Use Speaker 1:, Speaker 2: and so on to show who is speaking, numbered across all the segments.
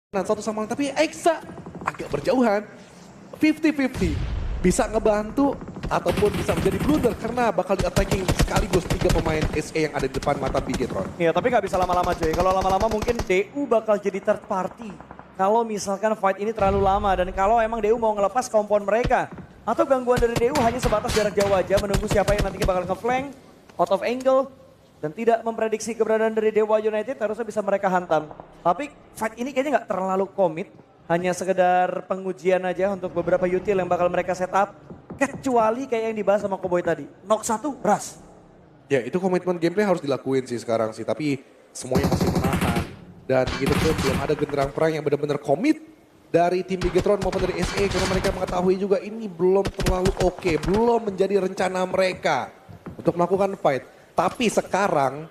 Speaker 1: satu sama lain, tapi Exa agak berjauhan. 50-50 bisa ngebantu ataupun bisa menjadi blunder karena bakal di-attacking sekaligus 3 pemain SE yang ada di depan mata Bigetron.
Speaker 2: Iya, tapi nggak bisa lama-lama cuy. Kalau lama-lama mungkin DU bakal jadi third party. Kalau misalkan fight ini terlalu lama dan kalau emang DU mau ngelepas kompon mereka. Atau gangguan dari DU hanya sebatas jarak jauh aja menunggu siapa yang nantinya bakal nge-flank, out of angle. Dan tidak memprediksi keberadaan dari Dewa United harusnya bisa mereka hantam. Tapi fight ini kayaknya nggak terlalu komit. Hanya sekedar pengujian aja untuk beberapa util yang bakal mereka set up. Kecuali kayak yang dibahas sama Cowboy tadi. Knock 1, ras.
Speaker 1: Ya itu komitmen gameplay harus dilakuin sih sekarang sih. Tapi semuanya masih menahan. Dan gitu pun belum ada genderang perang yang benar-benar komit dari tim Bigetron maupun dari SE. Karena mereka mengetahui juga ini belum terlalu oke. Belum menjadi rencana mereka untuk melakukan fight. Tapi sekarang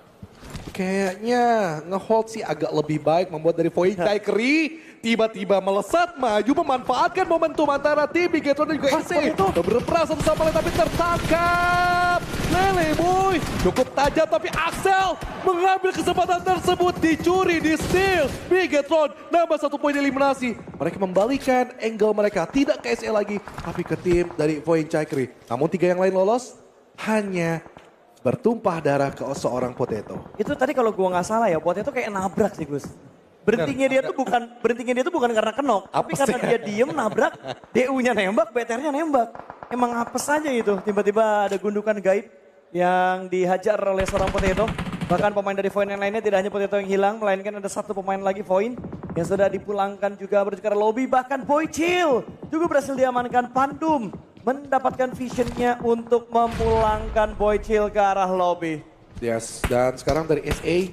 Speaker 1: kayaknya ngehold sih agak lebih baik membuat dari Void Taikery tiba-tiba melesat maju memanfaatkan momentum antara tim Bigetron dan juga SE. Berperang satu sama lain tapi tertangkap. Lele boy cukup tajam tapi Axel mengambil kesempatan tersebut dicuri di steal. Bigetron nambah 1 poin eliminasi. Mereka membalikan angle mereka tidak ke SE lagi tapi ke tim dari Void Taikery. Namun 3 yang lain lolos hanya bertumpah darah ke seorang Potato.
Speaker 2: Itu tadi kalau gua nggak salah ya, Potato kayak nabrak sih Gus. Berhentinya dia tuh bukan karena kenok, tapi karena dia diem nabrak, DU-nya nembak, BTR-nya nembak. Emang apes aja itu, tiba-tiba ada gundukan gaib yang dihajar oleh seorang Potato. Bahkan pemain dari Void yang lainnya tidak hanya Potato yang hilang, melainkan ada 1 pemain lagi Void yang sudah dipulangkan juga menuju ke lobby. Bahkan Boy Chill juga berhasil diamankan Pandum. Mendapatkan visionnya untuk memulangkan Boy Chill ke arah lobby.
Speaker 1: Yes, dan sekarang dari SA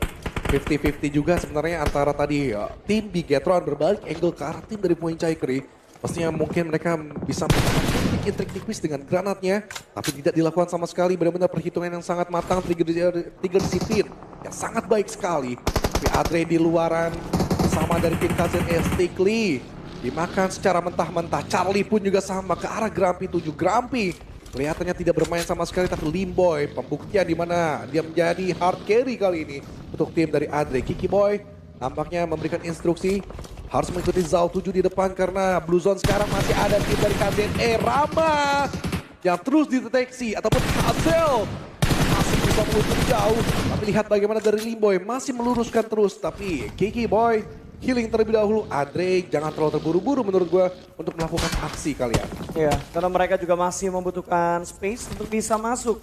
Speaker 1: 50-50 juga sebenarnya antara tadi tim Bigetron berbalik angle ke arah tim dari Void Taikery. Pastinya mungkin mereka bisa melakukan intrik tipis dengan granatnya, tapi tidak dilakukan sama sekali. Benar-benar perhitungan yang sangat matang, trigger disiplin yang sangat baik sekali. Tapi Adre di luaran bersama dari tim KZS Stickly. Dimakan secara mentah-mentah. Charlie pun juga sama ke arah Grumpy 7. Grumpy kelihatannya tidak bermain sama sekali, tapi Limboy pembuktian di mana dia menjadi hard carry kali ini untuk tim dari Adre. Kiki Boy nampaknya memberikan instruksi harus mengikuti Zhao 7 di depan karena Blue Zone sekarang masih ada tim dari KZE. Rama yang terus dideteksi ataupun Hazel masih bisa meluncur jauh. Tapi lihat bagaimana dari Limboy masih meluruskan terus, tapi Kiki Boy healing terlebih dahulu. Adre jangan terlalu terburu-buru menurut gue untuk melakukan aksi kalian.
Speaker 2: Iya, karena mereka juga masih membutuhkan space untuk bisa masuk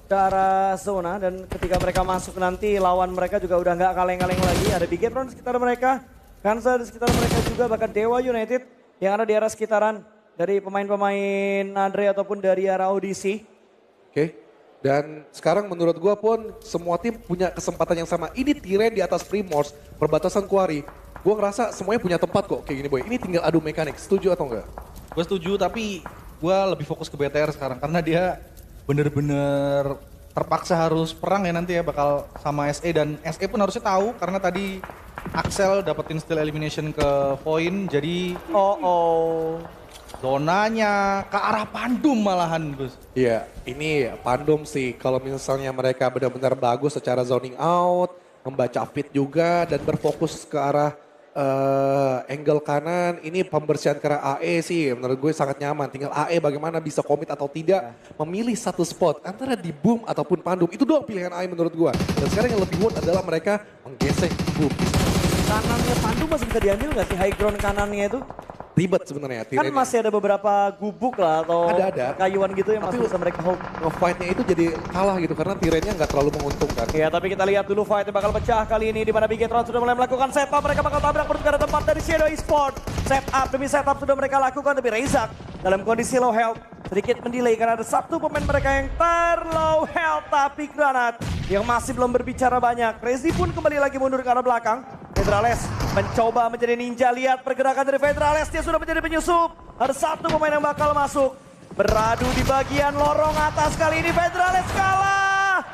Speaker 2: ke arah zona. Dan ketika mereka masuk nanti lawan mereka juga udah nggak kaleng-kaleng lagi. Ada Bigetron di sekitar mereka, Kansa di sekitar mereka juga, bahkan Dewa United yang ada di arah sekitaran dari pemain-pemain Adre ataupun dari arah audisi.
Speaker 1: Oke. Dan sekarang menurut gue pun semua tim punya kesempatan yang sama. Ini Tiren di atas Primors, perbatasan Quarry. Gue ngerasa semuanya punya tempat kok kayak gini boy. Ini tinggal adu mekanik, setuju atau enggak?
Speaker 3: Gue setuju tapi gue lebih fokus ke BTR sekarang. Karena dia bener-bener terpaksa harus perang ya nanti ya bakal sama SE. Dan SE pun harusnya tahu karena tadi Axel dapetin steal elimination ke Void. Jadi zonanya ke arah Pandum malahan Gus.
Speaker 1: Iya, ini Pandum sih. Kalau misalnya mereka benar-benar bagus secara zoning out, membaca fit juga dan berfokus ke arah angle kanan, ini pembersihan ke arah AE sih menurut gue sangat nyaman. Tinggal AE bagaimana bisa komit atau tidak memilih satu spot antara di Boom ataupun Pandum. Itu doang pilihan AE menurut gue. Dan sekarang yang lebih worth adalah mereka menggesek Boom.
Speaker 2: Kanannya Pandum masih bisa diambil nggak sih, high ground kanannya itu?
Speaker 1: Ribet sebenarnya.
Speaker 2: Kan masih ada beberapa gubuk lah atau
Speaker 1: ada.
Speaker 2: kayuan gitu yang masih bisa mereka hold.
Speaker 1: Nge-fight-nya itu jadi kalah gitu karena Tirennya nggak terlalu menguntungkan.
Speaker 2: Iya, tapi kita lihat dulu fight yang bakal pecah kali ini di mana Bigetron sudah mulai melakukan setup. Mereka bakal tabrak menuju ke arah tempat dari Shadow Esport. Setup demi setup sudah mereka lakukan, tapi Reizak dalam kondisi low health sedikit mendelay karena ada 1 pemain mereka yang terlow health, tapi Granat yang masih belum berbicara banyak. Rezi pun kembali lagi mundur ke arah belakang. Federales mencoba menjadi ninja, lihat pergerakan dari Federales, dia sudah menjadi penyusup. Ada 1 pemain yang bakal masuk. Beradu di bagian lorong atas kali ini, Federales kalah.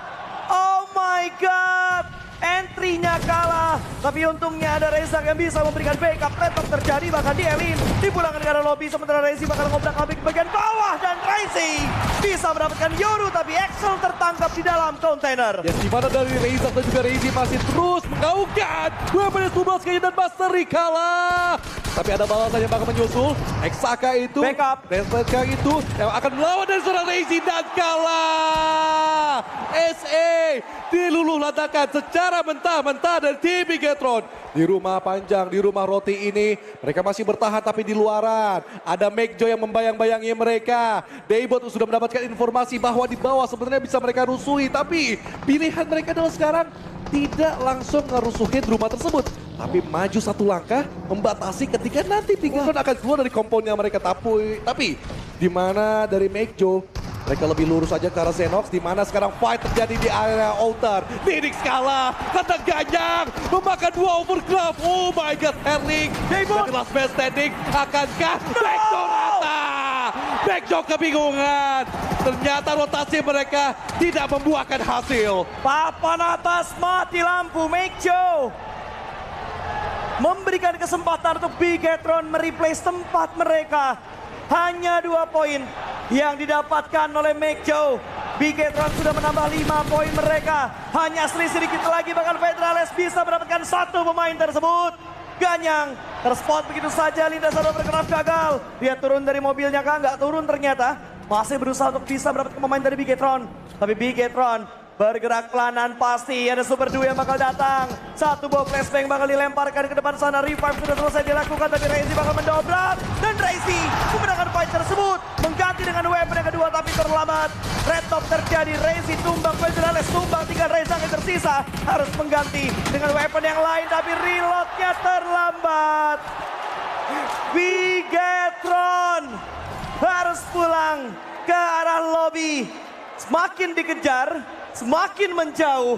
Speaker 2: Oh my god, entry-nya kalah. Tapi untungnya ada Reizak yang bisa memberikan backup. Tetap terjadi bahkan di Elin. Dipulangkan ke arah lobby sementara Rezi bakal ngobrak-ngabrik ke bagian bawah. Dan Rezi bisa mendapatkan Yoru tapi Axel tertangkap di dalam kontainer.
Speaker 1: Ya dimana dari Reizak dan juga Rezi masih terus menggaungkan 12 kayaknya dan Mastery kalah. Tapi ada balasan yang bakal menyusul. Exaka itu,
Speaker 2: Backup.
Speaker 1: Exaka itu yang akan melawan dari seorang Lazy dan kalah. SE diluluh lantakan secara mentah-mentah dari tim Bigetron. Di rumah panjang, di rumah roti ini, mereka masih bertahan tapi di luaran. Ada Megjo yang membayang-bayangi mereka. Daybot sudah mendapatkan informasi bahwa di bawah sebenarnya bisa mereka rusuhi. Tapi pilihan mereka adalah sekarang tidak langsung ngerusuhin rumah tersebut. Tapi maju satu langkah, membatasi ketika nanti Bigetron akan keluar dari komponnya mereka. Tapi di mana dari Megjo, mereka lebih lurus aja ke arah Zenox, di mana sekarang fight terjadi di area altar. Nidix kalah, kata Ganyang, memakan 2 overclock. Oh my god, Herling,
Speaker 2: Daybot.
Speaker 1: last man standing, akankah Megjo rata? Megjo kebingungan, ternyata rotasi mereka tidak membuahkan hasil.
Speaker 2: Papan atas mati lampu, Megjo memberikan kesempatan untuk Bigetron mereplace tempat mereka. Hanya 2 poin yang didapatkan oleh Megjo. Bigetron sudah menambah 5 poin mereka. Hanya selisih sedikit lagi bahkan Pedrales bisa mendapatkan 1 pemain tersebut. Ganyang terspot begitu saja, lintasan overcraft gagal. Dia turun dari mobilnya kah? Nggak turun ternyata. Masih berusaha untuk bisa mendapatkan pemain dari Bigetron. Tapi Bigetron bergerak pelanan, pasti ada Super Duo yang bakal datang. 1 buah flashbang bakal dilemparkan ke depan sana. Revive sudah selesai dilakukan tapi Reizi bakal mendobrak. Dan Reizi memenangkan fight tersebut. Mengganti dengan weapon yang kedua tapi terlambat. Red top terjadi, Reizi tumbang, Pedrales tumbang. 3 Reizi yang tersisa harus mengganti dengan weapon yang lain tapi reloadnya terlambat. Bigetron harus pulang ke arah lobby. Semakin dikejar, semakin menjauh.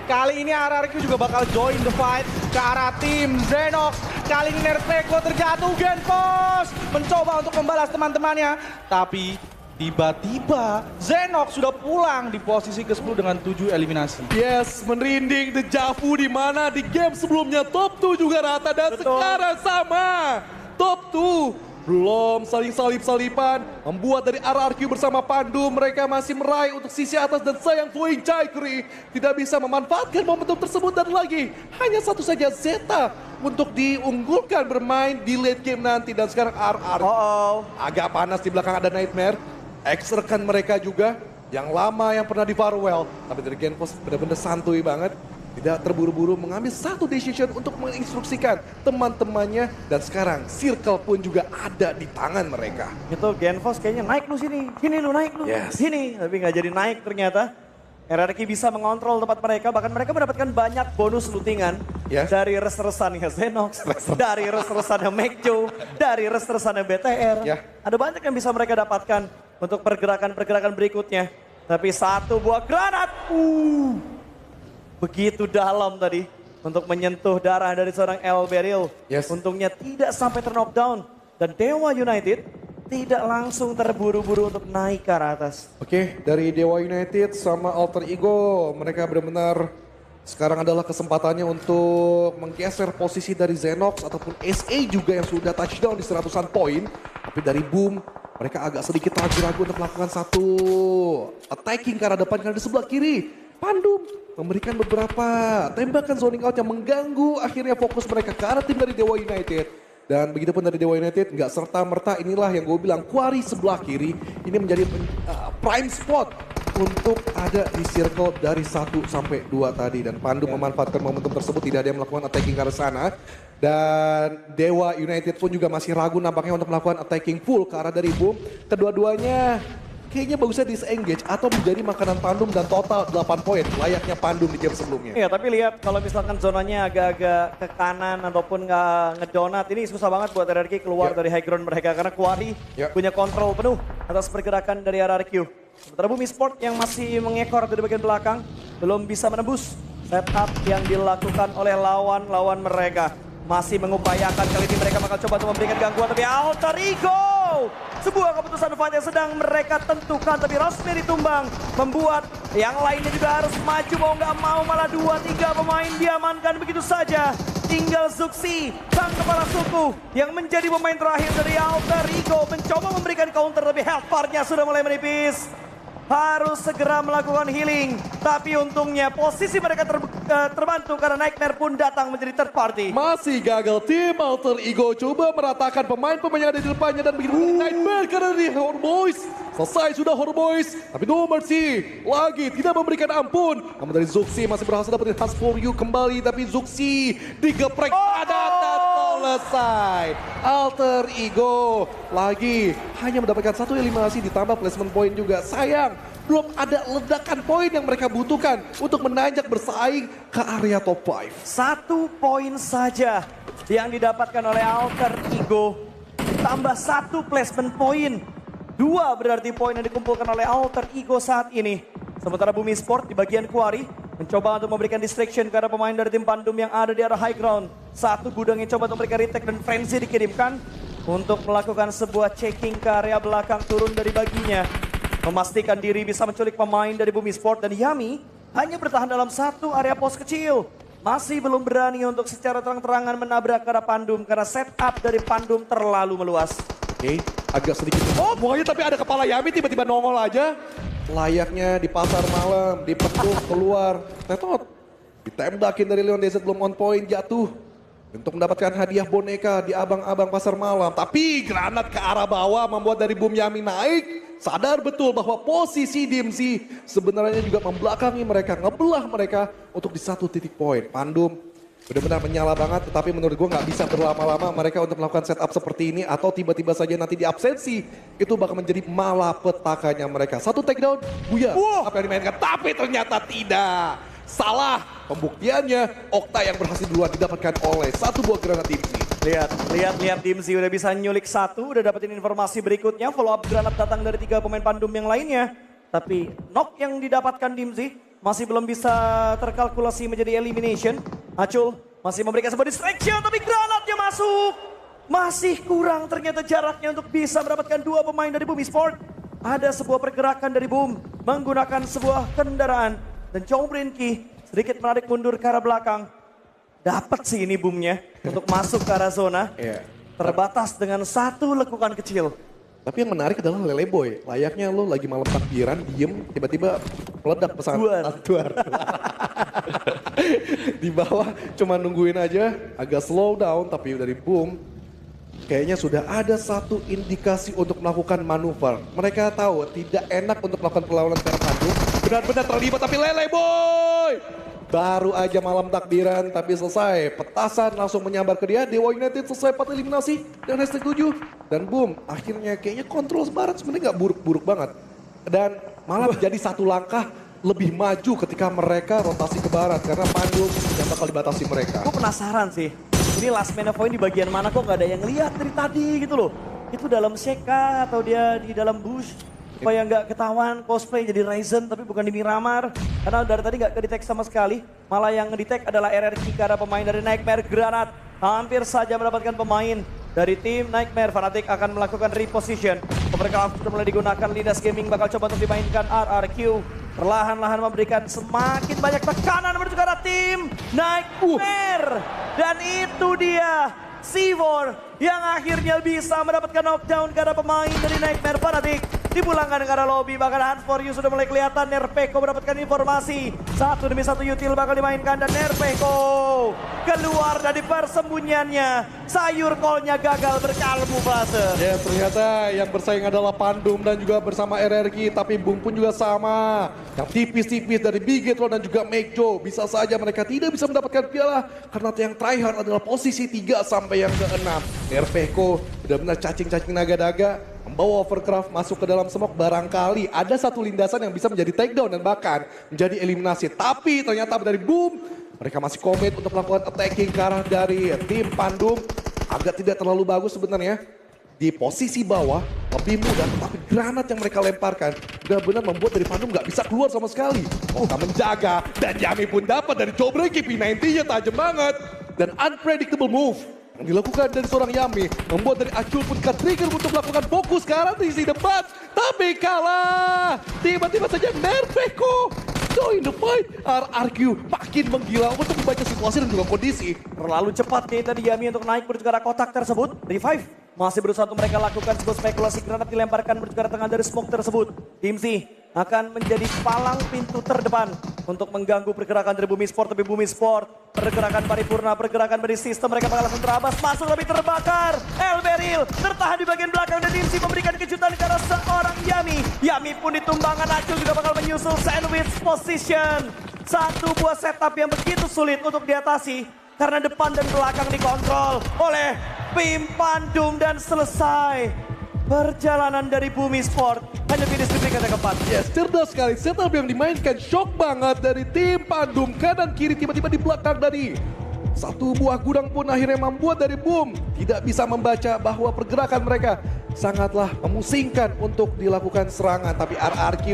Speaker 3: Kali ini RRQ juga bakal join the fight ke arah tim Zenox. Kali ini Nerfeko terjatuh, Genpos mencoba untuk membalas teman-temannya. Tapi tiba-tiba Zenox sudah pulang di posisi ke-10 dengan 7 eliminasi.
Speaker 1: Yes, merinding dejavu di mana di game sebelumnya top 2 juga rata dan
Speaker 2: Betul.
Speaker 1: sekarang sama. Top 2 belum saling salip-salipan, membuat dari RRQ bersama Pandu mereka masih meraih untuk sisi atas dan sayang Fuing Chaikri tidak bisa memanfaatkan momentum tersebut dan lagi hanya satu saja Zeta untuk diunggulkan bermain di late game nanti dan sekarang RRQ agak panas di belakang ada Nightmare, ex-rekan mereka juga yang lama yang pernah di Farewell tapi dari Genpos benar-benar santuy banget. Tidak terburu-buru mengambil satu decision untuk menginstruksikan teman-temannya. Dan sekarang circle pun juga ada di tangan mereka.
Speaker 2: Itu Genfos kayaknya naik lu sini. Sini lu naik lu.
Speaker 1: Yes.
Speaker 2: Sini. Tapi nggak jadi naik ternyata. RRQ bisa mengontrol tempat mereka. Bahkan mereka mendapatkan banyak bonus lootingan.
Speaker 1: Yes.
Speaker 2: Dari res-resannya Zenox. Dari res-resannya Megjo. Dari res-resannya BTR.
Speaker 1: Ya.
Speaker 2: Ada banyak yang bisa mereka dapatkan untuk pergerakan-pergerakan berikutnya. Tapi 1 buah granat. Begitu dalam tadi untuk menyentuh darah dari seorang El Beryl.
Speaker 1: Yes.
Speaker 2: Untungnya tidak sampai ter-knockdown. Dan Dewa United tidak langsung terburu-buru untuk naik ke arah atas.
Speaker 1: Oke, dari Dewa United sama Alter Ego mereka benar-benar sekarang adalah kesempatannya untuk menggeser posisi dari Zenox ataupun SA juga yang sudah touchdown di 100-an poin. Tapi dari Boom mereka agak sedikit ragu-ragu untuk melakukan satu attacking ke arah depan karena di sebelah kiri Pandum memberikan beberapa tembakan zoning out yang mengganggu akhirnya fokus mereka ke arah tim dari Dewa United. Dan begitupun dari Dewa United nggak serta-merta inilah yang gue bilang Quarry sebelah kiri ini menjadi prime spot untuk ada di circle dari 1 sampai 2 tadi. Dan Pandu memanfaatkan momentum tersebut, tidak ada yang melakukan attacking ke arah sana. Dan Dewa United pun juga masih ragu nampaknya untuk melakukan attacking full ke arah dari Boom. Kedua-duanya kayaknya bagusnya disengage atau menjadi makanan Pandum dan total 8 poin layaknya Pandum di game sebelumnya.
Speaker 2: Iya, tapi lihat kalau misalkan zonanya agak-agak ke kanan ataupun nggak ngedonat, ini susah banget buat RRQ keluar dari high ground mereka karena Quarry punya kontrol penuh atas pergerakan dari RRQ. Sementara Bumi Sport yang masih mengekor dari bagian belakang belum bisa menembus setup yang dilakukan oleh lawan-lawan mereka. Masih mengupayakan, kali ini mereka bakal coba untuk memberikan gangguan tapi Alter Ego. Sebuah keputusan fight yang sedang mereka tentukan tapi Rosemary tumbang. Membuat yang lainnya juga harus maju mau nggak mau, malah 2-3 pemain diamankan begitu saja. Tinggal Zuxi, sang kepala suku yang menjadi pemain terakhir dari Alter Ego. Mencoba memberikan counter tapi health bar-nya sudah mulai menipis. harus segera melakukan healing. Tapi untungnya posisi mereka terbantu karena Nightmare pun datang menjadi third party.
Speaker 1: Masih gagal tim Alter Ego coba meratakan pemain-pemain yang ada di depannya dan begitu Nightmare karena di Horboys. Selesai sudah Horboys, tapi No Mercy lagi tidak memberikan ampun. Namun dari Zuxi masih berhasil dapetin Has for You kembali, tapi Zuxi digeprek dan selesai. Alter Ego lagi hanya mendapatkan satu eliminasi ditambah placement point juga. Sayang, belum ada ledakan poin yang mereka butuhkan untuk menanjak bersaing ke area top 5.
Speaker 2: 1 poin saja yang didapatkan oleh Alter Ego. Tambah 1 placement point. 2 berarti poin yang dikumpulkan oleh Alter Ego saat ini. Sementara Bumi Sport di bagian Quarry mencoba untuk memberikan distraction kepada pemain dari tim Pandum yang ada di arah high ground. 1 gudang yang coba untuk memberikan retake dan frenzy dikirimkan untuk melakukan sebuah checking ke area belakang turun dari baginya. Memastikan diri bisa menculik pemain dari Bumi Sport dan Yami hanya bertahan dalam 1 area pos kecil. Masih belum berani untuk secara terang-terangan menabrak ke arah Pandum karena setup dari Pandum terlalu meluas.
Speaker 1: Oke, agak sedikit. Oh, pokoknya tapi ada kepala Yami tiba-tiba nongol aja. Layaknya di pasar malam, dipeduk keluar. Tetot, ditembakin dari Leon Desert belum on point, jatuh. Untuk mendapatkan hadiah boneka di abang-abang pasar malam. Tapi granat ke arah bawah membuat dari Boom Yami naik. Sadar betul bahwa posisi DMZ sebenarnya juga membelakangi mereka, ngebelah mereka untuk di satu titik poin. Pandum benar-benar menyala banget, tetapi menurut gue nggak bisa berlama-lama mereka untuk melakukan setup seperti ini atau tiba-tiba saja nanti di absensi itu bakal menjadi malapetakannya mereka. Satu takedown, Buya, apa yang dimainkan, tapi ternyata tidak. Salah pembuktiannya, Okta yang berhasil duluan didapatkan oleh 1 buah granat DMZ.
Speaker 2: Lihat DMZ udah bisa nyulik 1, udah dapetin informasi berikutnya. Follow up granat datang dari 3 pemain Pandum yang lainnya. Tapi knock yang didapatkan DMZ masih belum bisa terkalkulasi menjadi elimination. Acul masih memberikan sebuah distraction tapi granatnya masuk. Masih kurang ternyata jaraknya untuk bisa mendapatkan 2 pemain dari Bumi Sport. Ada sebuah pergerakan dari Boom menggunakan sebuah kendaraan. Dan Chong Brinky sedikit menarik mundur ke arah belakang. Dapat sih ini Boomnya untuk masuk ke arah zona. Terbatas dengan 1 lekukan kecil.
Speaker 1: Tapi yang menarik adalah Lele Boy. Layaknya lo lagi malam takbiran, diem, tiba-tiba meledak pesan. Duar. Di bawah cuma nungguin aja, agak slow down, tapi dari Boom kayaknya sudah ada 1 indikasi untuk melakukan manuver. Mereka tahu tidak enak untuk melakukan perlawanan secara Pandum. Benar-benar terlibat, tapi Lele Boy baru aja malam takbiran tapi selesai. Petasan langsung menyambar ke dia. Dewa United selesai 4 eliminasi dan hashtag 7. Dan boom, akhirnya kayaknya kontrol Barat sebenarnya nggak buruk-buruk banget. Dan malah menjadi 1 langkah lebih maju ketika mereka rotasi ke Barat. Karena Pandum yang bakal dibatasi mereka.
Speaker 2: Gue penasaran sih, ini last man point di bagian mana kok nggak ada yang lihat dari tadi gitu loh. Itu dalam Seka atau dia di dalam bush? Supaya nggak ketahuan cosplay jadi Ryzen tapi bukan di Miramar. Karena dari tadi nggak kedetek sama sekali. Malah yang ngedetek adalah RRQ karena pemain dari Nightmare Granat. Hampir saja mendapatkan pemain dari tim Nightmare. Fnatic akan melakukan reposition. Mereka sudah mulai digunakan, Lidas Gaming bakal coba untuk dimainkan RRQ. Perlahan-lahan memberikan semakin banyak tekanan menuju ke arah tim Nightmare. Dan itu dia Sivor yang akhirnya bisa mendapatkan knockdown karena pemain dari Nightmare Fnatic. Dipulangkan ke arah lobby, bahkan Hunt for You sudah mulai kelihatan. Nerpeko mendapatkan informasi. 1 demi 1 util bakal dimainkan dan Nerpeko keluar dari persembunyiannya. Sayur kolnya gagal berkamuflase.
Speaker 1: Ya ternyata yang bersaing adalah Pandum dan juga bersama RRQ. Tapi Boom pun juga sama. Yang tipis-tipis dari Bigetron dan juga Mejo. Bisa saja mereka tidak bisa mendapatkan piala. Karena yang tryhard adalah posisi 3 sampai yang ke-6. Nerpeko benar-benar cacing-cacing naga-naga. Membawa Overcraft masuk ke dalam smoke, barangkali ada 1 lindasan yang bisa menjadi takedown dan bahkan menjadi eliminasi. Tapi ternyata dari Boom, mereka masih komit untuk melakukan attacking ke arah dari tim Pandum. Agak tidak terlalu bagus sebenarnya. Di posisi bawah, lebih mudah, tetapi granat yang mereka lemparkan benar-benar membuat dari Pandum nggak bisa keluar sama sekali. Kita menjaga, dan Yami pun dapat dari Jawbreaker, P90-nya tajam banget. Dan unpredictable move yang dilakukan dari seorang Yami membuat dari Acul pun ke-trigger untuk melakukan fokus ke arah sisi depan. Tapi kalah. Tiba-tiba saja Nerpeko join the fight. RRQ makin menggila untuk membaca situasi dan juga kondisi.
Speaker 2: Terlalu cepat kita di Yami untuk naik menuju ke arah kotak tersebut. Revive Masih berusaha untuk mereka lakukan sebuah spekulasi granat dilemparkan menuju ke arah tengah dari smoke tersebut. Tim C akan menjadi palang pintu terdepan untuk mengganggu pergerakan dari Bumi Sport. Tapi Bumi Sport, pergerakan paripurna, pergerakan dari sistem mereka bakal langsung terabas, masuk lebih terbakar. El Beril tertahan di bagian belakang dan Tim C memberikan kejutan ke arah seorang Yami. Yami pun ditumbangkan, Acul juga bakal menyusul sandwich position. Satu buah setup yang begitu sulit untuk diatasi karena depan dan belakang dikontrol oleh tim Pandum dan selesai perjalanan dari Bumi Sport. Hanya finish di peringkat yang keempat.
Speaker 1: Yes, cerdas sekali. Setup yang dimainkan shock banget dari tim Pandum. Kanan kiri tiba-tiba di belakang dari satu buah gudang pun akhirnya membuat dari Boom tidak bisa membaca bahwa pergerakan mereka sangatlah memusingkan untuk dilakukan serangan. Tapi RRQ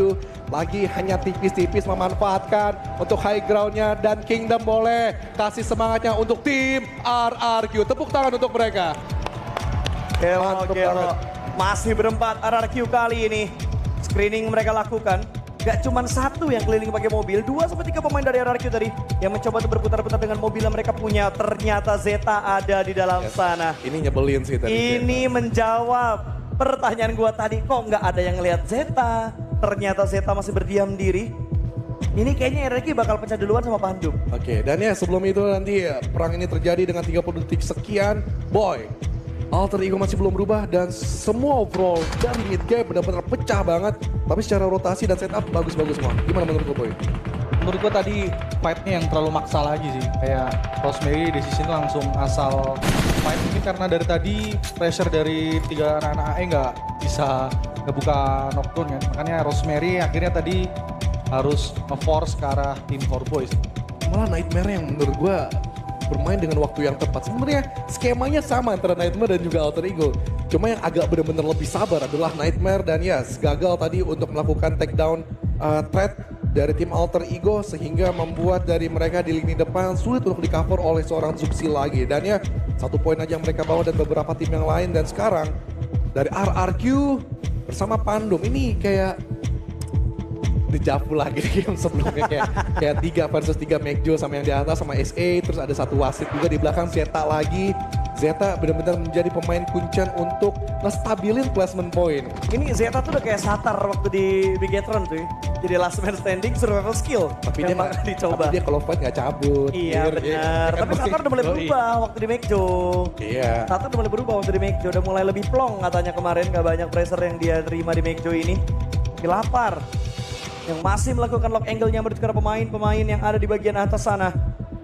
Speaker 1: lagi hanya tipis-tipis memanfaatkan untuk high groundnya dan Kingdom boleh kasih semangatnya untuk tim RRQ. Tepuk tangan untuk mereka. Mantap banget.
Speaker 2: Masih berempat RRQ kali ini. Screening mereka lakukan. Gak cuma satu yang keliling pakai mobil, 2-3 pemain dari RRQ tadi yang mencoba untuk berputar-putar dengan mobil yang mereka punya. Ternyata Zeta ada di dalam sana.
Speaker 1: Ini nyebelin sih tadi.
Speaker 2: Ini menjawab pertanyaan gua tadi, kok nggak ada yang ngelihat Zeta? Ternyata Zeta masih berdiam diri. Ini kayaknya RRQ bakal pecah duluan sama Pandum.
Speaker 1: Oke, dan ya sebelum itu nanti perang ini terjadi dengan 30 detik sekian. Boy, Alter Ego masih belum berubah dan semua overall dari mid game benar-benar pecah banget. Tapi secara rotasi dan setup bagus-bagus semua. Gimana menurut lo, Boy?
Speaker 3: Menurut gua tadi fight-nya yang terlalu maksa lagi sih. Kayak Rosemary di sini langsung asal fight. Mungkin karena dari tadi pressure dari 3 anak-anak AE nggak bisa ngebuka knockdown kan. Makanya Rosemary akhirnya tadi harus nge-force ke arah tim Four Boys.
Speaker 1: Malah Nightmare yang menurut gua bermain dengan waktu yang tepat. Sebenarnya skemanya sama antara Nightmare dan juga Alter Ego. Cuma yang agak benar-benar lebih sabar adalah Nightmare dan ya gagal tadi untuk melakukan takedown threat dari tim Alter Ego sehingga membuat dari mereka di lini depan sulit untuk di cover oleh seorang Zuxi lagi. Dan ya 1 poin aja yang mereka bawa dan beberapa tim yang lain. Dan sekarang dari RRQ bersama Pandum ini kayak dejavu lagi di game sebelumnya kayak 3 versus 3 Mekjo sama yang di atas sama SA, terus ada satu wasit juga di belakang Zeta lagi. Zeta benar-benar menjadi pemain kuncian untuk ngestabilin placement point.
Speaker 2: Ini Zeta tuh udah kayak Satar waktu di Bigetron tuh. Jadi last man standing survival skill.
Speaker 1: Tapi dia
Speaker 2: bakal dicoba.
Speaker 1: Tapi dia kalau fight nggak cabut.
Speaker 2: Iya benar. Tapi Satar udah mulai berubah waktu di Mekjo.
Speaker 1: Iya.
Speaker 2: Satar udah mulai berubah waktu di Mekjo. Udah mulai lebih plong katanya kemarin. Gak banyak pressure yang dia terima di Mekjo ini. Lapar. Yang masih melakukan lock angle-nya menuju ke pemain-pemain yang ada di bagian atas sana.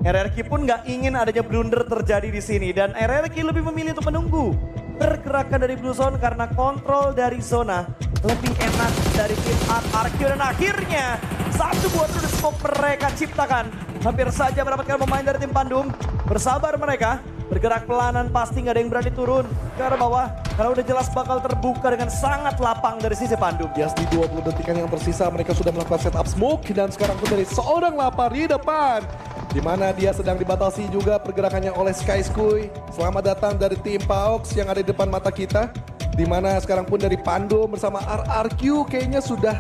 Speaker 2: RRQ pun nggak ingin adanya blunder terjadi di sini dan RRQ lebih memilih untuk menunggu pergerakan dari Blue Zone karena kontrol dari zona lebih enak dari tim RRQ dan akhirnya satu buah true smoke mereka ciptakan. Hampir saja mendapatkan pemain dari tim Pandum. Bersabar mereka. Bergerak pelanan pasti nggak ada yang berani turun ke arah bawah. Karena udah jelas bakal terbuka dengan sangat lapang dari sisi Pandum.
Speaker 1: Yes, di 20 detikan yang tersisa mereka sudah melakukan setup smoke dan sekarang pun dari seorang lapar di depan. Di mana dia sedang dibatasi juga pergerakannya oleh Sky Skuy. Selamat datang dari tim Paox yang ada di depan mata kita. Di mana sekarang pun dari Pandum bersama RRQ kayaknya sudah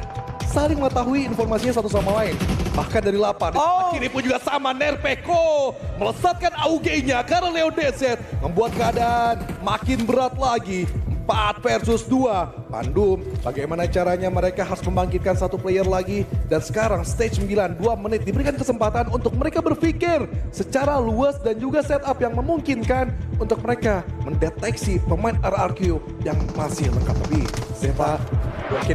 Speaker 1: saling mengetahui informasinya satu sama lain. Bahkan dari lapar, kiri pun juga sama Nerpeko melesatkan AUG-nya karena Leo DZ membuat keadaan makin berat lagi. 4 versus 2. Pandum, bagaimana caranya mereka harus membangkitkan satu player lagi. Dan sekarang stage 9, 2 menit diberikan kesempatan untuk mereka berpikir secara luas dan juga setup yang memungkinkan untuk mereka mendeteksi pemain RRQ yang masih lengkap lebih. Zeta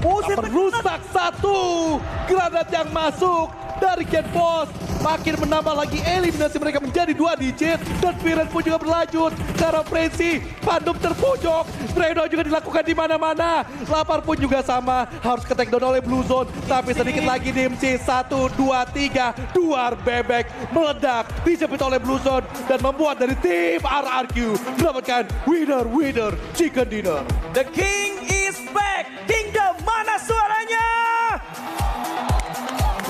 Speaker 1: mungkin merusak satu granat yang masuk dari Ken Boss. Makin menambah lagi eliminasi mereka menjadi 2 digit. Dan Viren pun juga berlanjut. Cara Frenzy, Pandum terpojok. Fredo juga dilakukan di mana-mana. Lapar pun juga sama. Harus ke take down oleh Blue Zone. Tapi sedikit lagi DMC. 1, 2, 3. Duar bebek meledak. Dijepit oleh Blue Zone. Dan membuat dari tim RRQ mendapatkan winner chicken dinner.
Speaker 2: The King is back. Kingdom, mana suaranya?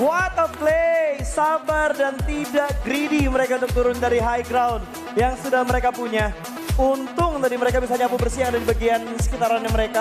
Speaker 2: What a play, sabar dan tidak greedy mereka untuk turun dari high ground yang sudah mereka punya. Untung tadi mereka bisa nyapu bersih yang ada di bagian sekitarannya mereka.